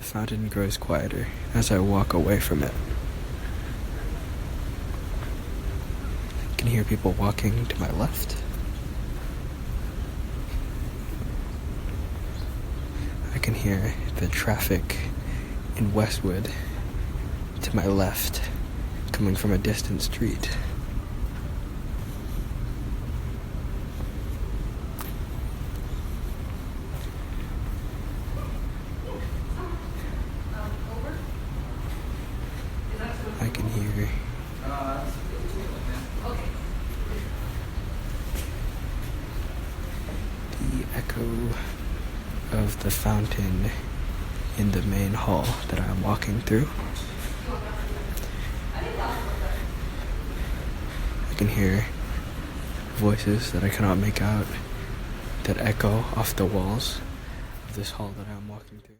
fountain grows quieter as I walk away from it. I can hear people walking to my left. I can hear the traffic in Westwood to my left, coming from a distant street. I can hear the echo of the fountain in the main hall that I'm walking through. I can hear voices that I cannot make out that echo off the walls of this hall that I'm walking through.